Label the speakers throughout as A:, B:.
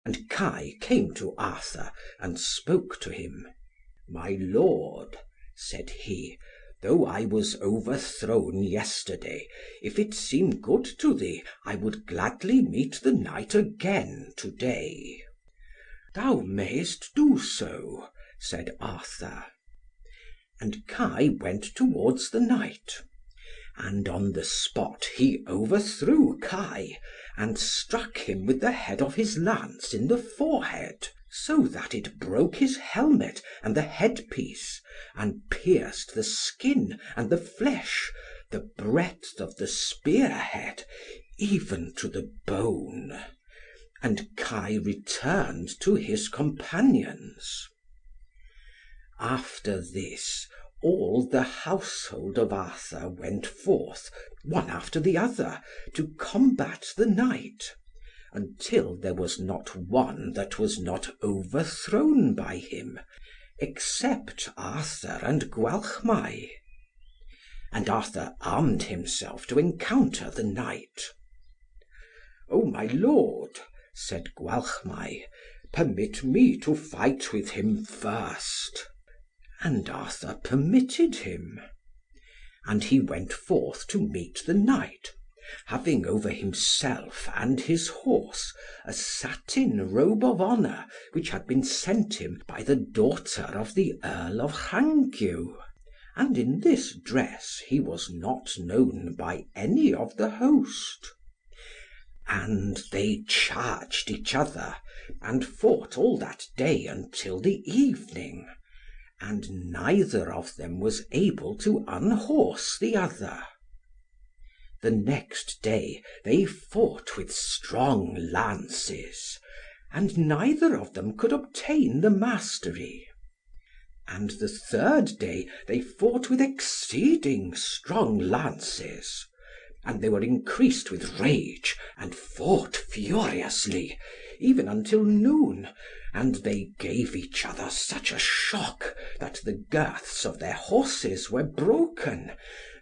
A: And Kai came to Arthur, and spoke to him. "My lord," said he, "though I was overthrown yesterday, if it seem good to thee, I would gladly meet the knight again to day." "Thou mayst do so," said Arthur. And Kai went towards the knight. And on the spot he overthrew Kai, and struck him with the head of his lance in the forehead, so that it broke his helmet and the headpiece, and pierced the skin and the flesh, the breadth of the spear head, even to the bone. And Kai returned to his companions. After this, all the household of Arthur went forth, one after the other, to combat the knight, until there was not one that was not overthrown by him, except Arthur and Gwalchmai. And Arthur armed himself to encounter the knight. "O my lord," said Gwalchmai, "permit me to fight with him first." And Arthur permitted him. And he went forth to meet the knight, having over himself and his horse a satin robe of honour, which had been sent him by the daughter of the Earl of Llangwyw. And in this dress he was not known by any of the host. And they charged each other, and fought all that day until the evening, and neither of them was able to unhorse the other. The next day they fought with strong lances, and neither of them could obtain the mastery. And the third day they fought with exceeding strong lances, and they were increased with rage, and fought furiously, even until noon, and they gave each other such a shock, that the girths of their horses were broken,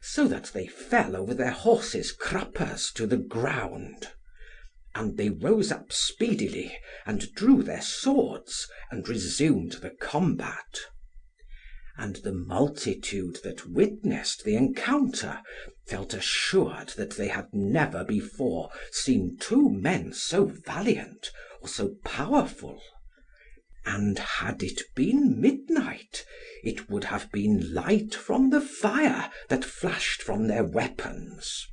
A: so that they fell over their horses' cruppers to the ground. And they rose up speedily, and drew their swords, and resumed the combat. And the multitude that witnessed the encounter felt assured that they had never before seen two men so valiant, or so powerful. And had it been midnight, it would have been light from the fire that flashed from their weapons.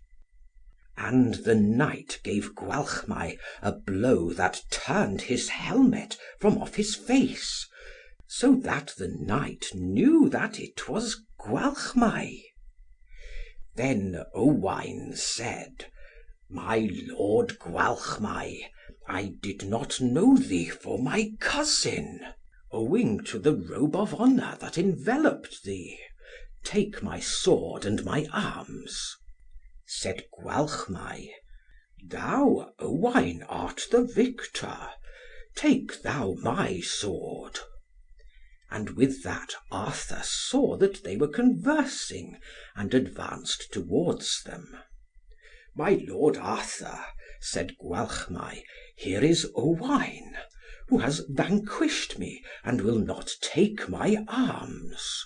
A: And the knight gave Gwalchmai a blow that turned his helmet from off his face, so that the knight knew that it was Gwalchmai. Then Owain said, "My lord Gwalchmai, I did not know thee for my cousin, owing to the robe of honour that enveloped thee. Take my sword and my arms." Said Gwalchmai, "Thou, Owain, art the victor. Take thou my sword." And with that Arthur saw that they were conversing, and advanced towards them. "My lord Arthur," said Gwalchmai, "here is Owain, who has vanquished me, and will not take my arms."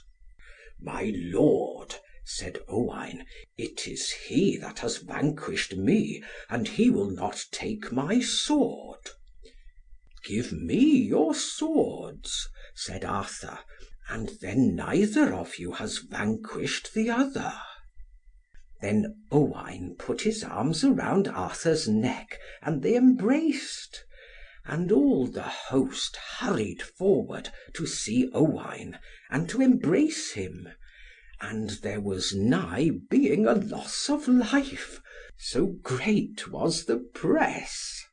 A: "My lord," said Owain, "it is he that has vanquished me, and he will not take my sword." "Give me your swords," said Arthur, "and then neither of you has vanquished the other." Then Owain put his arms around Arthur's neck, and they embraced. And all the host hurried forward to see Owain, and to embrace him, and there was nigh being a loss of life, so great was the press.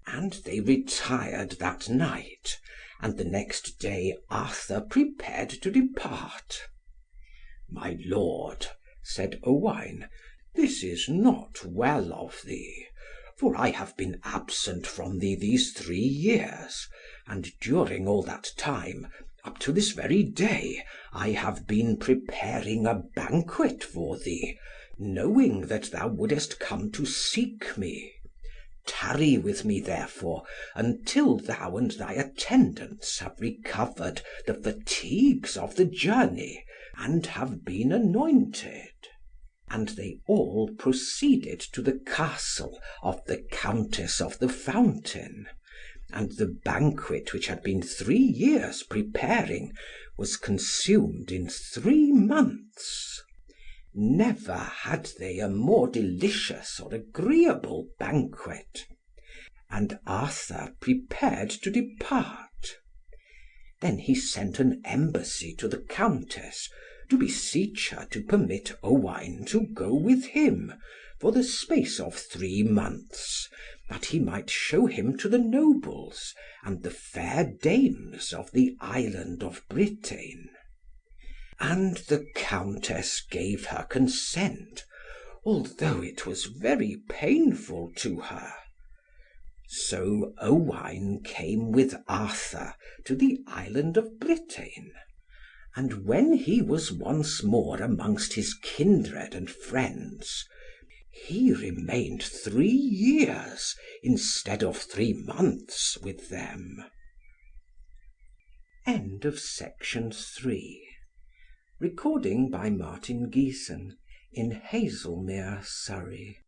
A: And they retired that night, and the next day Arthur prepared to depart. "My lord," said Owain, "this is not well of thee, for I have been absent from thee these 3 years, and during all that time, up to this very day, I have been preparing a banquet for thee, knowing that thou wouldest come to seek me. Tarry with me, therefore, until thou and thy attendants have recovered the fatigues of the journey, and have been anointed." And they all proceeded to the Castle of the Countess of the Fountain, and the banquet which had been 3 years preparing, was consumed in 3 months. Never had they a more delicious or agreeable banquet. And Arthur prepared to depart. Then he sent an embassy to the Countess, to beseech her to permit Owain to go with him, for the space of 3 months, that he might show him to the nobles, and the fair dames of the island of Britain. And the Countess gave her consent, although it was very painful to her. So Owain came with Arthur to the island of Britain. And when he was once more amongst his kindred and friends, he remained 3 years, instead of 3 months, with them. End of Section 3. Recording by Martin Geeson in Haslemere, Surrey.